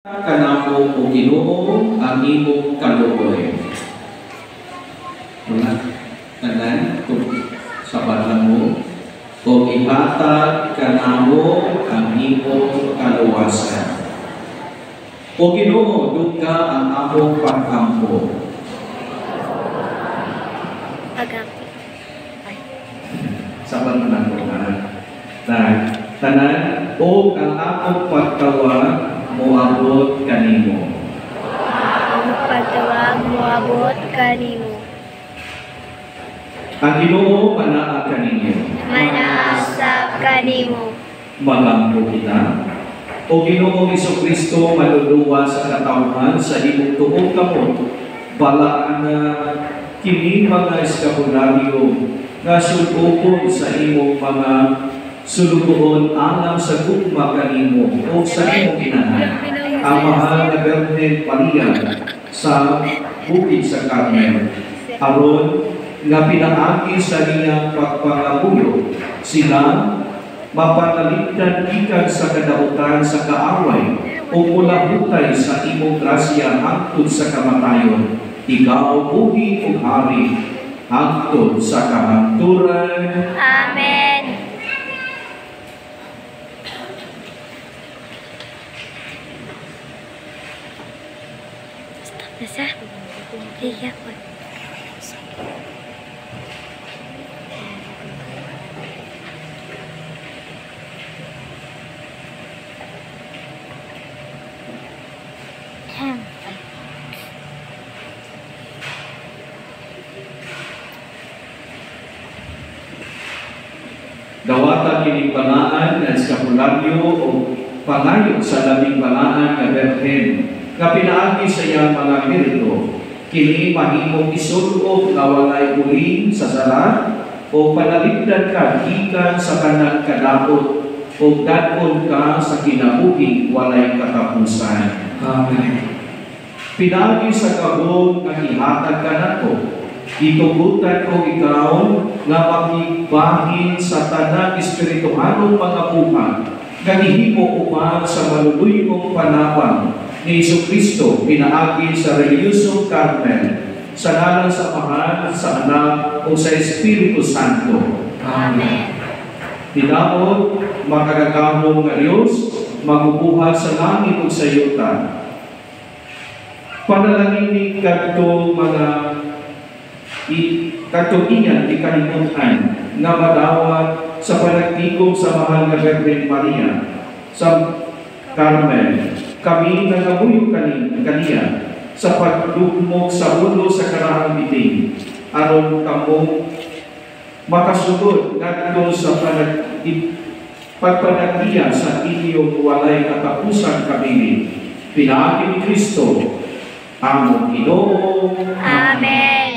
Kanamo o Ginoo ang imong kaluoy. Wala tanan kung sabat mo o ihatag kanamo ang imong kaluwasan. O Ginoo, duga ang among pagkampo. Sabat na ko tanan o ang akong pagtawag moabot kanimo. Ang pagtawag moabot kanimo. Ang Ginoo manaa kaninyo. Manaasap kanimo. Magampo kita. O Ginoong Jesucristo, maluluwa sa katawhan sa imong tuong kamot, balaan na kini mga eskapularyo nga sulubon sa imong mga sulugoon alam sa gugma kanimo o sa imong inahan. Ang mahal na Birhen Maria sa bukid sa Carmel. Aron nga pinaagi sa niyang pagpangabuyo, sila mapanaligdan ikan sa kadautan sa kaaway o mulahutay sa imong grasya hangtod sa kamatayon. Ikaw buhi ug hari hangtod sa kahangturan. Amen. Nasa? Hiya ko. Dawata kini balaan nga eskapularyo o pangayo sa labing balaan nga Birhen nga pinaagi sa iyang mga merito. Kini mahimong isulog nga walay uling sa sala o panaligdan ka gikan sa kanang kadapot o dadon ka sa kinabuhi walay katapusan. Amen. Pinaagi sa kabog nga ihatag ka nato. Itugutan ko ikaw nga magbahin sa tanang espirituhalong mga buhay nga gihimo uman sa maluluyong panawang ni Jesucristo pinaagi sa reliyosong Carmel sa ngalan sa Ama, sa Anak o sa Espiritu Santo. Amen. Tinaod, makagagamong nga Diyos, magubuhat sa langit o sa yuta. Panalangin ni kadtong mga katugingan di kalimutan nga madawat sa panagtigom sa mahal nga Birhen Maria sa Carmel. Kami nagabuyo kaniya sa pagdugmok sa ulo sa karahang biting aron kamo makasunod ngadto sa pagpanagiya sa inyong walay katapusan kami. Pinaagi ni Kristo among Ginoo. Amen.